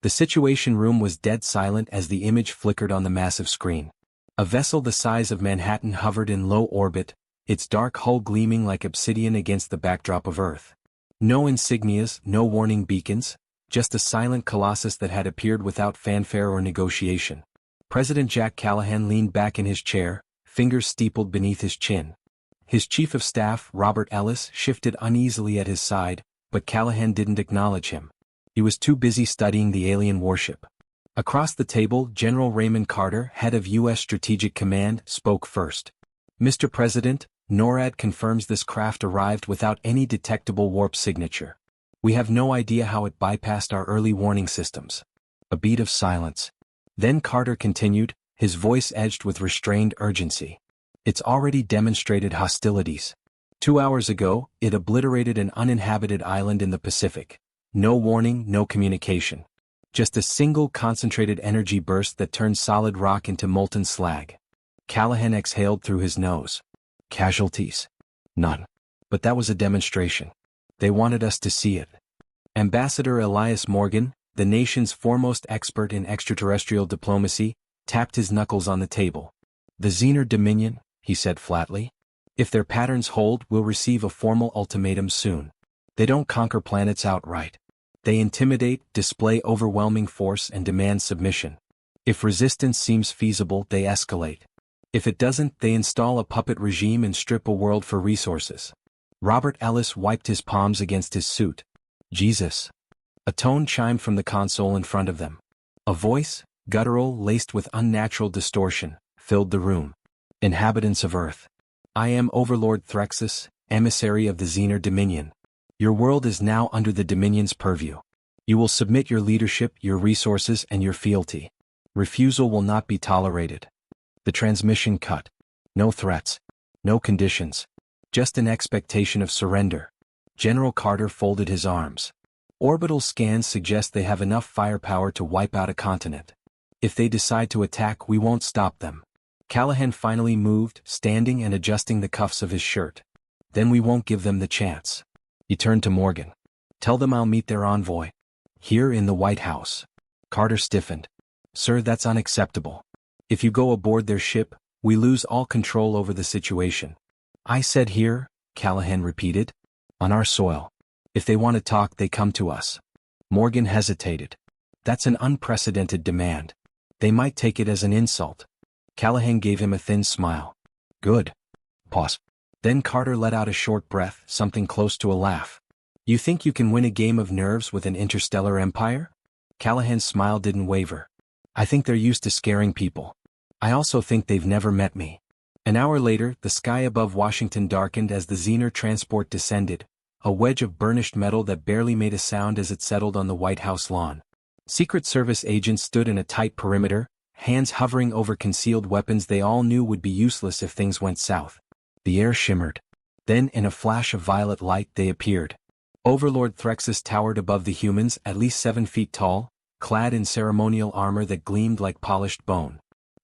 The Situation Room was dead silent as the image flickered on the massive screen. A vessel the size of Manhattan hovered in low orbit, its dark hull gleaming like obsidian against the backdrop of Earth. No insignias, no warning beacons, just a silent colossus that had appeared without fanfare or negotiation. President Jack Callahan leaned back in his chair, fingers steepled beneath his chin. His chief of staff, Robert Ellis, shifted uneasily at his side, but Callahan didn't acknowledge him. He was too busy studying the alien warship. Across the table, General Raymond Carter, head of U.S. Strategic Command, spoke first. Mr. President, NORAD confirms this craft arrived without any detectable warp signature. We have no idea how it bypassed our early warning systems. A beat of silence. Then Carter continued, his voice edged with restrained urgency. It's already demonstrated hostilities. 2 hours ago, it obliterated an uninhabited island in the Pacific. No warning, no communication. Just a single concentrated energy burst that turned solid rock into molten slag. Callahan exhaled through his nose. Casualties? None. But that was a demonstration. They wanted us to see it. Ambassador Elias Morgan, the nation's foremost expert in extraterrestrial diplomacy, tapped his knuckles on the table. The Xenar Dominion, he said flatly. If their patterns hold, we'll receive a formal ultimatum soon. They don't conquer planets outright. They intimidate, display overwhelming force and demand submission. If resistance seems feasible, they escalate. If it doesn't, they install a puppet regime and strip a world for resources. Robert Ellis wiped his palms against his suit. Jesus. A tone chimed from the console in front of them. A voice, guttural, laced with unnatural distortion, filled the room. Inhabitants of Earth. I am Overlord Threxus, emissary of the Xenar Dominion. Your world is now under the Dominion's purview. You will submit your leadership, your resources, and your fealty. Refusal will not be tolerated. The transmission cut. No threats. No conditions. Just an expectation of surrender. General Carter folded his arms. Orbital scans suggest they have enough firepower to wipe out a continent. If they decide to attack, we won't stop them. Callahan finally moved, standing and adjusting the cuffs of his shirt. Then we won't give them the chance. He turned to Morgan. Tell them I'll meet their envoy. Here in the White House. Carter stiffened. Sir, that's unacceptable. If you go aboard their ship, we lose all control over the situation. I said here, Callahan repeated. On our soil. If they want to talk, they come to us. Morgan hesitated. That's an unprecedented demand. They might take it as an insult. Callahan gave him a thin smile. Good. Pause. Then Carter let out a short breath, something close to a laugh. You think you can win a game of nerves with an interstellar empire? Callahan's smile didn't waver. I think they're used to scaring people. I also think they've never met me. An hour later, the sky above Washington darkened as the Xenar transport descended, a wedge of burnished metal that barely made a sound as it settled on the White House lawn. Secret Service agents stood in a tight perimeter, hands hovering over concealed weapons they all knew would be useless if things went south. The air shimmered. Then, in a flash of violet light, they appeared. Overlord Threxus towered above the humans, at least 7 feet tall, clad in ceremonial armor that gleamed like polished bone.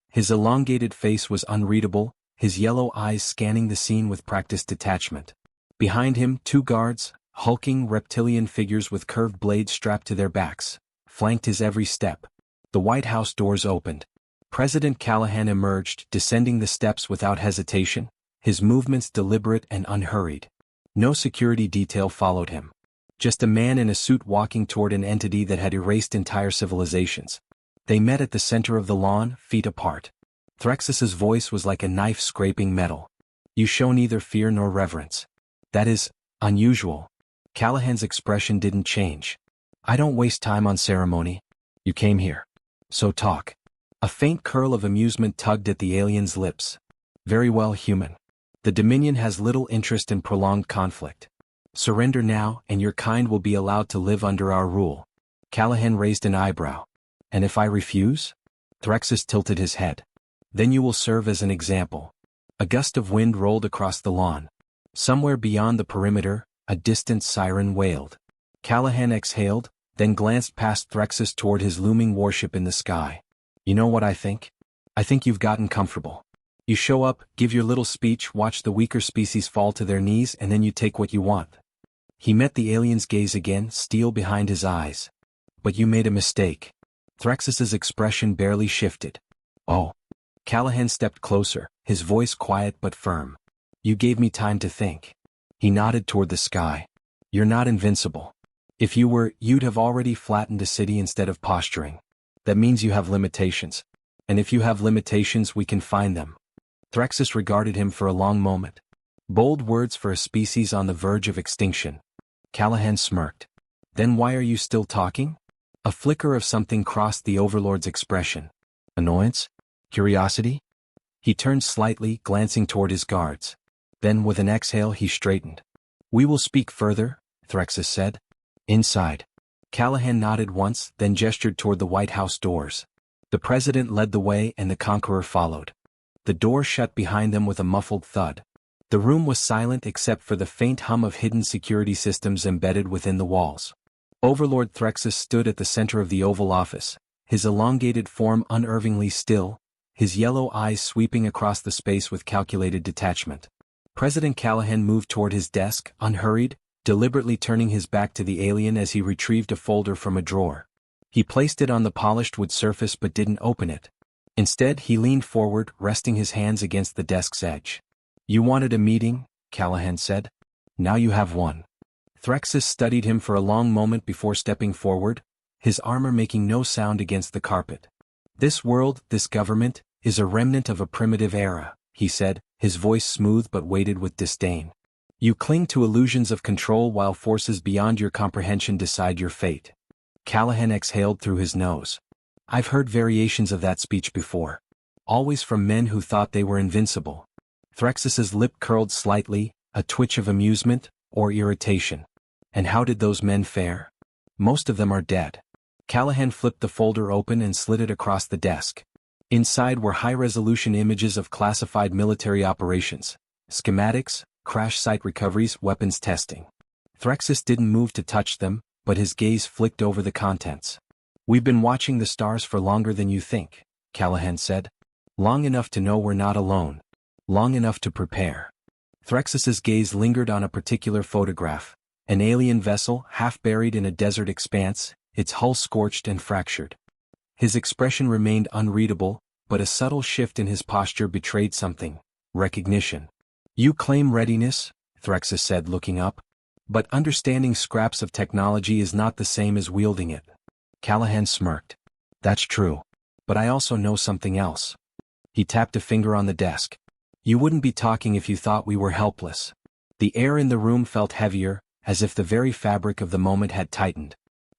His elongated face was unreadable, his yellow eyes scanning the scene with practiced detachment. Behind him, 2 guards, hulking reptilian figures with curved blades strapped to their backs, flanked his every step. The White House doors opened. President Callahan emerged, descending the steps without hesitation, his movements deliberate and unhurried. No security detail followed him. Just a man in a suit walking toward an entity that had erased entire civilizations. They met at the center of the lawn, feet apart. Threxus's voice was like a knife scraping metal. You show neither fear nor reverence. That is unusual. Callahan's expression didn't change. I don't waste time on ceremony. You came here. So talk. A faint curl of amusement tugged at the alien's lips. Very well, human. The Dominion has little interest in prolonged conflict. Surrender now, and your kind will be allowed to live under our rule. Callahan raised an eyebrow. And if I refuse? Threxus tilted his head. Then you will serve as an example. A gust of wind rolled across the lawn. Somewhere beyond the perimeter, a distant siren wailed. Callahan exhaled, then glanced past Threxus toward his looming warship in the sky. You know what I think? I think you've gotten comfortable. You show up, give your little speech, watch the weaker species fall to their knees, and then you take what you want. He met the alien's gaze again, steel behind his eyes. But you made a mistake. Threxus's expression barely shifted. Oh. Callahan stepped closer, his voice quiet but firm. You gave me time to think. He nodded toward the sky. You're not invincible. If you were, you'd have already flattened a city instead of posturing. That means you have limitations. And if you have limitations, we can find them. Threxus regarded him for a long moment. Bold words for a species on the verge of extinction. Callahan smirked. Then why are you still talking? A flicker of something crossed the Overlord's expression. Annoyance? Curiosity? He turned slightly, glancing toward his guards. Then with an exhale he straightened. We will speak further, Threxus said. Inside. Callahan nodded once, then gestured toward the White House doors. The president led the way and the Conqueror followed. The door shut behind them with a muffled thud. The room was silent except for the faint hum of hidden security systems embedded within the walls. Overlord Threxus stood at the center of the Oval Office, his elongated form unervingly still, his yellow eyes sweeping across the space with calculated detachment. President Callahan moved toward his desk, unhurried, deliberately turning his back to the alien as he retrieved a folder from a drawer. He placed it on the polished wood surface but didn't open it. Instead, he leaned forward, resting his hands against the desk's edge. You wanted a meeting, Callahan said. Now you have one. Threxus studied him for a long moment before stepping forward, his armor making no sound against the carpet. This world, this government, is a remnant of a primitive era, he said, his voice smooth but weighted with disdain. You cling to illusions of control while forces beyond your comprehension decide your fate. Callahan exhaled through his nose. I've heard variations of that speech before. Always from men who thought they were invincible. Threxus's lip curled slightly, a twitch of amusement, or irritation. And how did those men fare? Most of them are dead. Callahan flipped the folder open and slid it across the desk. Inside were high-resolution images of classified military operations, schematics, crash site recoveries, weapons testing. Threxus didn't move to touch them, but his gaze flicked over the contents. We've been watching the stars for longer than you think, Callahan said. Long enough to know we're not alone. Long enough to prepare. Threxus's gaze lingered on a particular photograph. An alien vessel, half buried in a desert expanse, its hull scorched and fractured. His expression remained unreadable, but a subtle shift in his posture betrayed something. Recognition. You claim readiness, Threxus said, looking up. But understanding scraps of technology is not the same as wielding it. Callahan smirked. That's true. But I also know something else. He tapped a finger on the desk. You wouldn't be talking if you thought we were helpless. The air in the room felt heavier, as if the very fabric of the moment had tightened.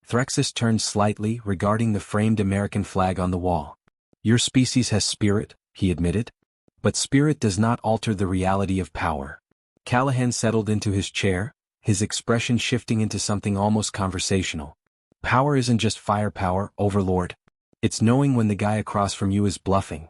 Threxus turned slightly, regarding the framed American flag on the wall. Your species has spirit, he admitted. But spirit does not alter the reality of power. Callahan settled into his chair, his expression shifting into something almost conversational. Power isn't just firepower, Overlord. It's knowing when the guy across from you is bluffing.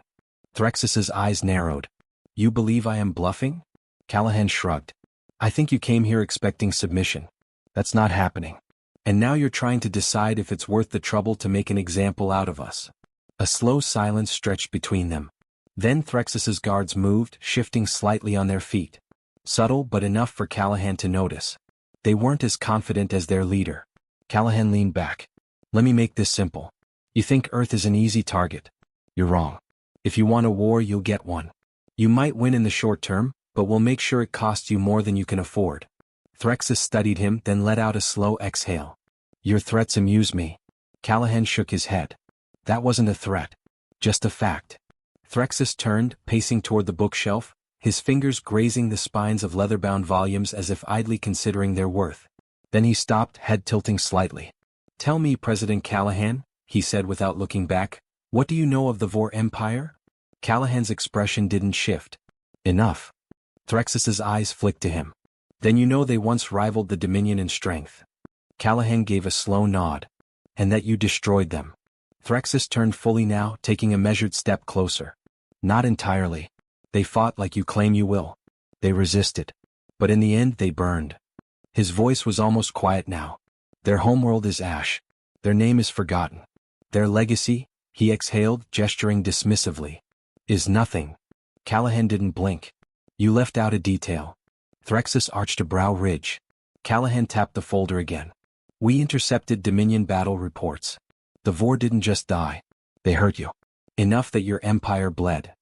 Threxus's eyes narrowed. You believe I am bluffing? Callahan shrugged. I think you came here expecting submission. That's not happening. And now you're trying to decide if it's worth the trouble to make an example out of us. A slow silence stretched between them. Then Threxus's guards moved, shifting slightly on their feet. Subtle but enough for Callahan to notice. They weren't as confident as their leader. Callahan leaned back. Let me make this simple. You think Earth is an easy target. You're wrong. If you want a war, you'll get one. You might win in the short term, but we'll make sure it costs you more than you can afford. Threxus studied him, then let out a slow exhale. Your threats amuse me. Callahan shook his head. That wasn't a threat. Just a fact. Threxus turned, pacing toward the bookshelf, his fingers grazing the spines of leather-bound volumes as if idly considering their worth. Then he stopped, head tilting slightly. Tell me, President Callahan, he said without looking back, what do you know of the Vor Empire? Callahan's expression didn't shift. Enough. Threxus's eyes flicked to him. Then you know they once rivaled the Dominion in strength. Callahan gave a slow nod. And that you destroyed them. Threxus turned fully now, taking a measured step closer. Not entirely. They fought like you claim you will. They resisted. But in the end they burned. His voice was almost quiet now. Their homeworld is ash. Their name is forgotten. Their legacy, he exhaled, gesturing dismissively, is nothing. Callahan didn't blink. You left out a detail. Threxus arched a brow ridge. Callahan tapped the folder again. We intercepted Dominion battle reports. The Vor didn't just die. They hurt you. Enough that your empire bled.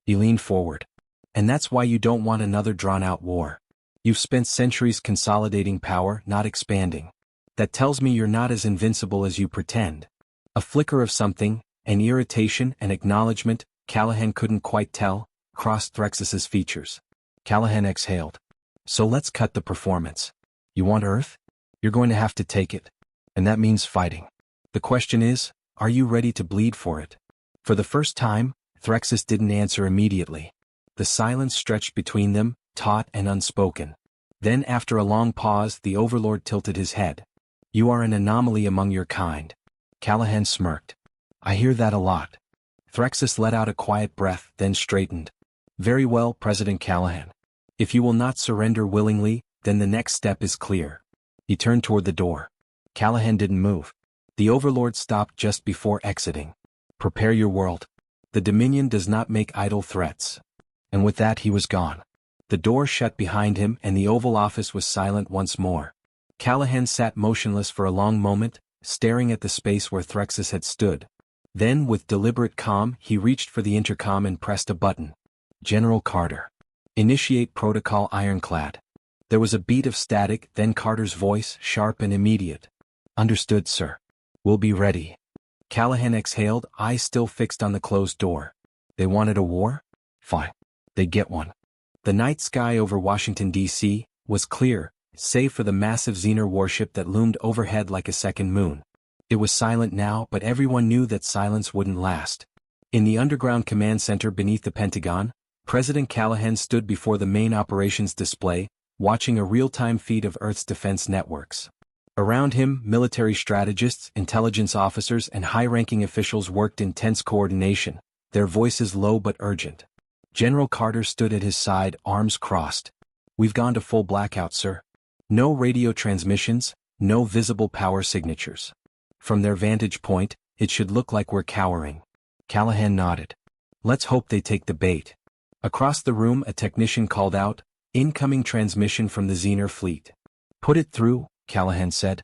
He leaned forward. And that's why you don't want another drawn-out war. You've spent centuries consolidating power, not expanding. That tells me you're not as invincible as you pretend. A flicker of something, an irritation, an acknowledgement, Callahan couldn't quite tell, crossed Threxus's features. Callahan exhaled. So let's cut the performance. You want Earth? You're going to have to take it. And that means fighting. The question is, are you ready to bleed for it? For the first time, Threxus didn't answer immediately. The silence stretched between them, taut and unspoken. Then after a long pause, the Overlord tilted his head. You are an anomaly among your kind. Callahan smirked. I hear that a lot. Threxus let out a quiet breath, then straightened. Very well, President Callahan. If you will not surrender willingly, then the next step is clear. He turned toward the door. Callahan didn't move. The Overlord stopped just before exiting. Prepare your world. The Dominion does not make idle threats. And with that he was gone. The door shut behind him and the Oval Office was silent once more. Callahan sat motionless for a long moment, staring at the space where Threxus had stood. Then, with deliberate calm, he reached for the intercom and pressed a button. General Carter. Initiate protocol ironclad. There was a beat of static, then Carter's voice, sharp and immediate. Understood, sir. We'll be ready. Callahan exhaled, eyes still fixed on the closed door. They wanted a war? Fine. They get one. The night sky over Washington, D.C., was clear, save for the massive Xenar warship that loomed overhead like a second moon. It was silent now, but everyone knew that silence wouldn't last. In the underground command center beneath the Pentagon, President Callahan stood before the main operations display, watching a real-time feed of Earth's defense networks. Around him, military strategists, intelligence officers, and high-ranking officials worked in tense coordination, their voices low but urgent. General Carter stood at his side, arms crossed. We've gone to full blackout, sir. No radio transmissions, no visible power signatures. From their vantage point, it should look like we're cowering. Callahan nodded. Let's hope they take the bait. Across the room, a technician called out, incoming transmission from the Xenar fleet. Put it through, Callahan said.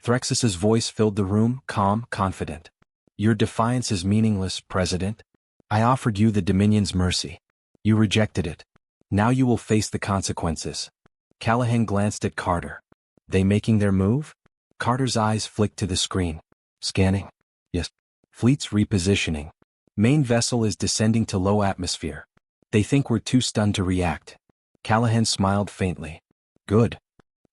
Threxus's voice filled the room, calm, confident. Your defiance is meaningless, President. I offered you the Dominion's mercy. You rejected it. Now you will face the consequences. Callahan glanced at Carter. They making their move? Carter's eyes flicked to the screen. Scanning. Yes. Fleet's repositioning. Main vessel is descending to low atmosphere. They think we're too stunned to react. Callahan smiled faintly. Good.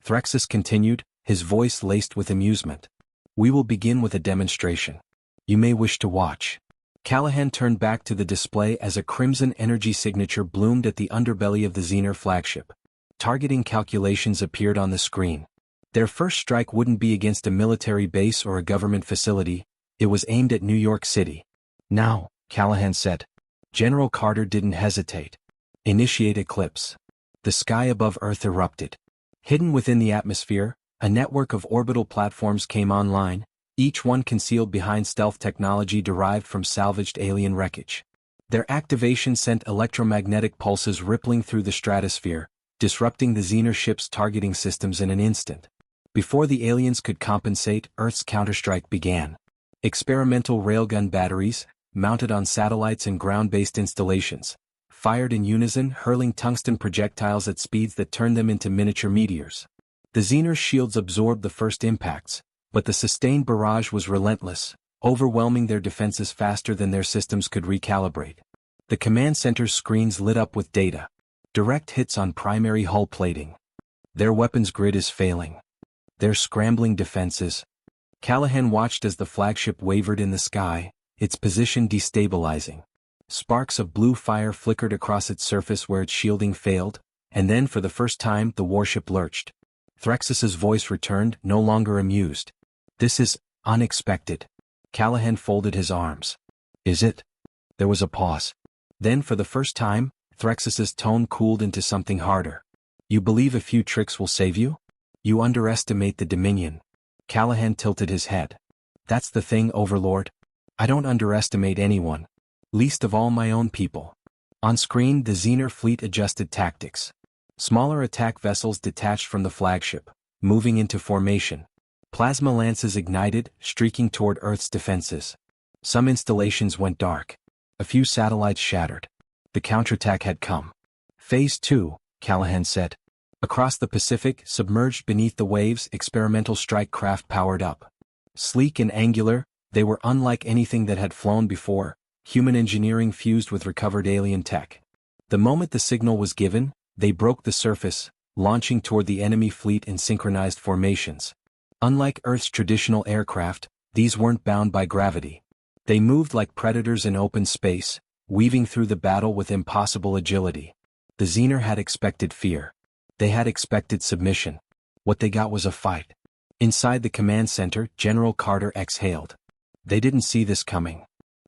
Threxus continued, his voice laced with amusement. We will begin with a demonstration. You may wish to watch. Callahan turned back to the display as a crimson energy signature bloomed at the underbelly of the Xenar flagship. Targeting calculations appeared on the screen. Their first strike wouldn't be against a military base or a government facility, it was aimed at New York City. Now, Callahan said. General Carter didn't hesitate. Initiate eclipse. The sky above Earth erupted. Hidden within the atmosphere, a network of orbital platforms came online, each one concealed behind stealth technology derived from salvaged alien wreckage. Their activation sent electromagnetic pulses rippling through the stratosphere, disrupting the Xenar ship's targeting systems in an instant. Before the aliens could compensate, Earth's counterstrike began. Experimental railgun batteries, mounted on satellites and ground-based installations, fired in unison, hurling tungsten projectiles at speeds that turned them into miniature meteors. The Xenar shields absorbed the first impacts, but the sustained barrage was relentless, overwhelming their defenses faster than their systems could recalibrate. The command center's screens lit up with data. Direct hits on primary hull plating. Their weapons grid is failing. Their scrambling defenses. Callahan watched as the flagship wavered in the sky, its position destabilizing. Sparks of blue fire flickered across its surface where its shielding failed, and then for the first time the warship lurched. Threxus's voice returned, no longer amused. This is unexpected. Callahan folded his arms. Is it? There was a pause. Then for the first time, Threxus's tone cooled into something harder. You believe a few tricks will save you? You underestimate the Dominion. Callahan tilted his head. That's the thing, Overlord. I don't underestimate anyone. Least of all my own people. On screen, the Xenar fleet adjusted tactics. Smaller attack vessels detached from the flagship, moving into formation. Plasma lances ignited, streaking toward Earth's defenses. Some installations went dark. A few satellites shattered. The counterattack had come. Phase 2, Callahan said. Across the Pacific, submerged beneath the waves, experimental strike craft powered up. Sleek and angular, they were unlike anything that had flown before, human engineering fused with recovered alien tech. The moment the signal was given, they broke the surface, launching toward the enemy fleet in synchronized formations. Unlike Earth's traditional aircraft, these weren't bound by gravity. They moved like predators in open space, weaving through the battle with impossible agility. The Xenar had expected fear. They had expected submission. What they got was a fight. Inside the command center, General Carter exhaled. They didn't see this coming.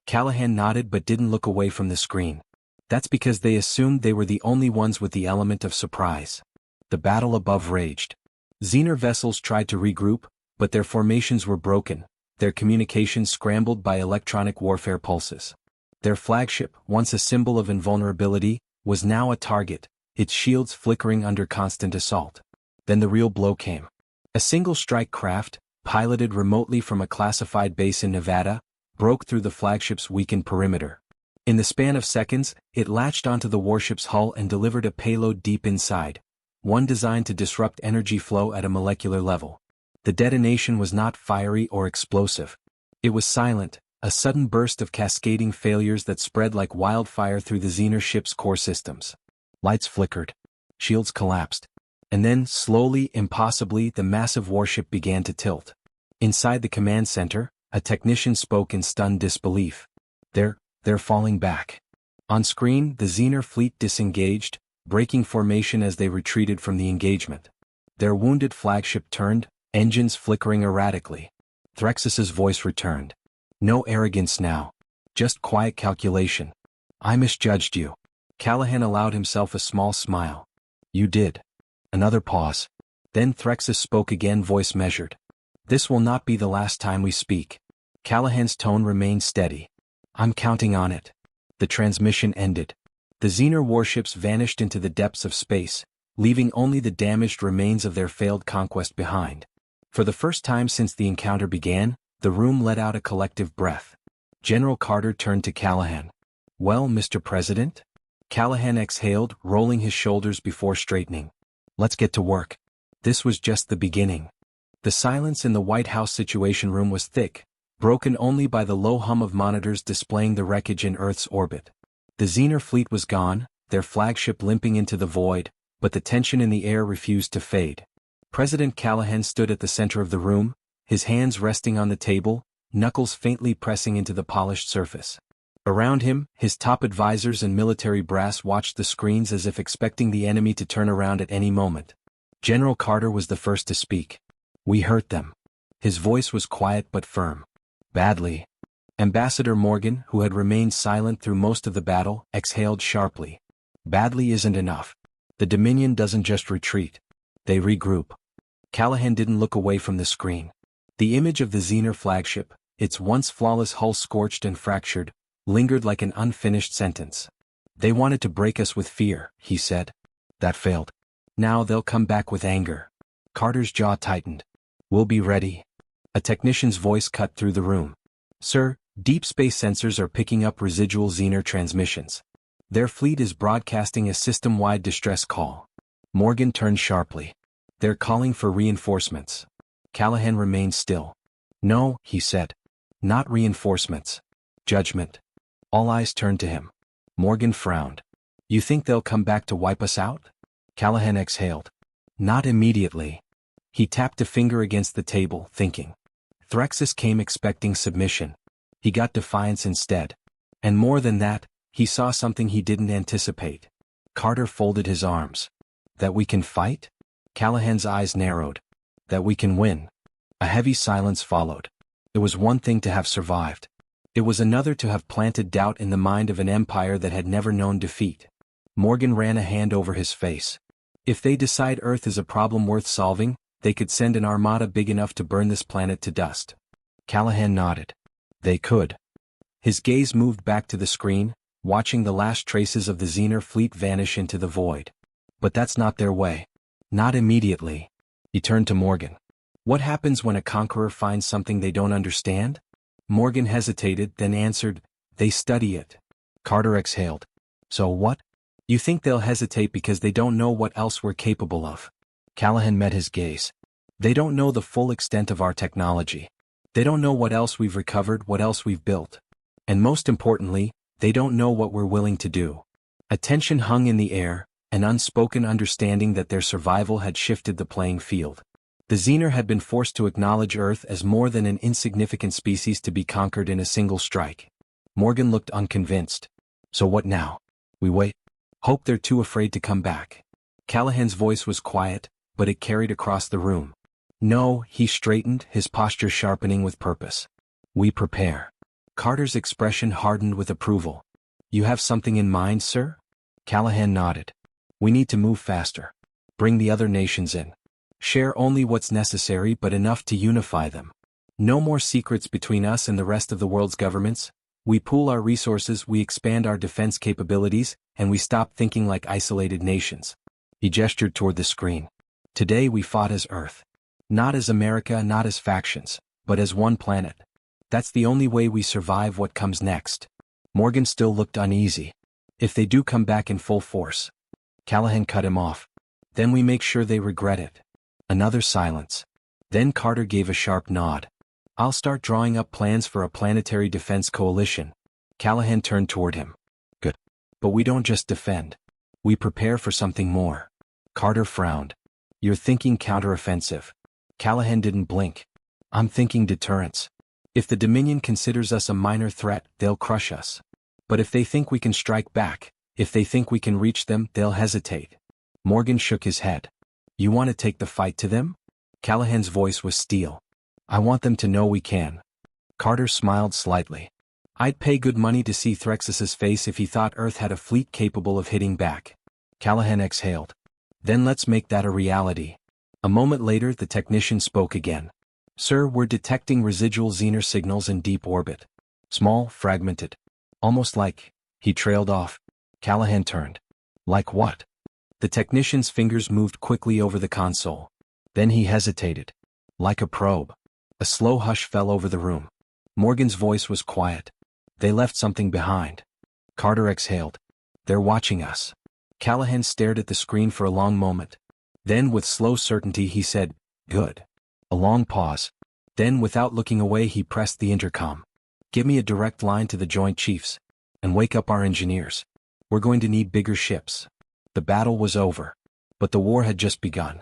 Callahan nodded but didn't look away from the screen. That's because they assumed they were the only ones with the element of surprise. The battle above raged. Xenar vessels tried to regroup, but their formations were broken, their communications scrambled by electronic warfare pulses. Their flagship, once a symbol of invulnerability, was now a target, its shields flickering under constant assault. Then the real blow came. A single strike craft, piloted remotely from a classified base in Nevada, broke through the flagship's weakened perimeter. In the span of seconds, it latched onto the warship's hull and delivered a payload deep inside, one designed to disrupt energy flow at a molecular level. The detonation was not fiery or explosive. It was silent, a sudden burst of cascading failures that spread like wildfire through the Xenar ship's core systems. Lights flickered. Shields collapsed. And then, slowly, impossibly, the massive warship began to tilt. Inside the command center, a technician spoke in stunned disbelief. They're falling back. On screen, the Xenar fleet disengaged, breaking formation as they retreated from the engagement. Their wounded flagship turned, engines flickering erratically. Threxus's voice returned. No arrogance now. Just quiet calculation. I misjudged you. Callahan allowed himself a small smile. You did. Another pause. Then Threxus spoke again, voice measured. This will not be the last time we speak. Callahan's tone remained steady. I'm counting on it. The transmission ended. The Xenar warships vanished into the depths of space, leaving only the damaged remains of their failed conquest behind. For the first time since the encounter began, the room let out a collective breath. General Carter turned to Callahan. Well, Mr. President? Callahan exhaled, rolling his shoulders before straightening. Let's get to work. This was just the beginning. The silence in the White House Situation Room was thick, broken only by the low hum of monitors displaying the wreckage in Earth's orbit. The Xenar fleet was gone, their flagship limping into the void, but the tension in the air refused to fade. President Callahan stood at the center of the room, his hands resting on the table, knuckles faintly pressing into the polished surface. Around him, his top advisors and military brass watched the screens as if expecting the enemy to turn around at any moment. General Carter was the first to speak. We hurt them. His voice was quiet but firm. Badly. Ambassador Morgan, who had remained silent through most of the battle, exhaled sharply. Badly isn't enough. The Dominion doesn't just retreat. They regroup. Callahan didn't look away from the screen. The image of the Xenar flagship, its once flawless hull scorched and fractured, lingered like an unfinished sentence. They wanted to break us with fear, he said. That failed. Now they'll come back with anger. Carter's jaw tightened. We'll be ready. A technician's voice cut through the room. Sir, deep space sensors are picking up residual Xenar transmissions. Their fleet is broadcasting a system-wide distress call. Morgan turned sharply. They're calling for reinforcements. Callahan remained still. No, he said. Not reinforcements. Judgment. All eyes turned to him. Morgan frowned. You think they'll come back to wipe us out? Callahan exhaled. Not immediately. He tapped a finger against the table, thinking. Threxus came expecting submission. He got defiance instead. And more than that, he saw something he didn't anticipate. Carter folded his arms. That we can fight? Callahan's eyes narrowed. That we can win. A heavy silence followed. It was one thing to have survived. It was another to have planted doubt in the mind of an empire that had never known defeat. Morgan ran a hand over his face. If they decide Earth is a problem worth solving, they could send an armada big enough to burn this planet to dust. Callahan nodded. They could. His gaze moved back to the screen, watching the last traces of the Xenar fleet vanish into the void. But that's not their way. Not immediately. He turned to Morgan. What happens when a conqueror finds something they don't understand? Morgan hesitated, then answered, they study it. Carter exhaled. So what? You think they'll hesitate because they don't know what else we're capable of? Callahan met his gaze. They don't know the full extent of our technology. They don't know what else we've recovered, what else we've built. And most importantly, they don't know what we're willing to do. A tension hung in the air, an unspoken understanding that their survival had shifted the playing field. The Xenar had been forced to acknowledge Earth as more than an insignificant species to be conquered in a single strike. Morgan looked unconvinced. So what now? We wait? Hope they're too afraid to come back. Callahan's voice was quiet, but it carried across the room. No, he straightened, his posture sharpening with purpose. We prepare. Carter's expression hardened with approval. You have something in mind, sir? Callahan nodded. We need to move faster. Bring the other nations in. Share only what's necessary but enough to unify them. No more secrets between us and the rest of the world's governments. We pool our resources, we expand our defense capabilities, and we stop thinking like isolated nations. He gestured toward the screen. Today we fought as Earth. Not as America, not as factions, but as one planet. That's the only way we survive what comes next. Morgan still looked uneasy. If they do come back in full force. Callahan cut him off. Then we make sure they regret it. Another silence. Then Carter gave a sharp nod. I'll start drawing up plans for a planetary defense coalition. Callahan turned toward him. Good. But we don't just defend. We prepare for something more. Carter frowned. You're thinking counteroffensive. Callahan didn't blink. I'm thinking deterrence. If the Dominion considers us a minor threat, they'll crush us. But if they think we can strike back, if they think we can reach them, they'll hesitate. Morgan shook his head. You want to take the fight to them? Callahan's voice was steel. I want them to know we can. Carter smiled slightly. I'd pay good money to see Threxus's face if he thought Earth had a fleet capable of hitting back. Callahan exhaled. Then let's make that a reality. A moment later the technician spoke again. Sir, we're detecting residual Xenar signals in deep orbit. Small, fragmented. Almost like... He trailed off. Callahan turned. Like what? The technician's fingers moved quickly over the console. Then he hesitated. Like a probe. A slow hush fell over the room. Morgan's voice was quiet. They left something behind. Carter exhaled. They're watching us. Callahan stared at the screen for a long moment. Then with slow certainty he said, Good. A long pause. Then without looking away he pressed the intercom. Give me a direct line to the Joint Chiefs. And wake up our engineers. We're going to need bigger ships. The battle was over. But the war had just begun.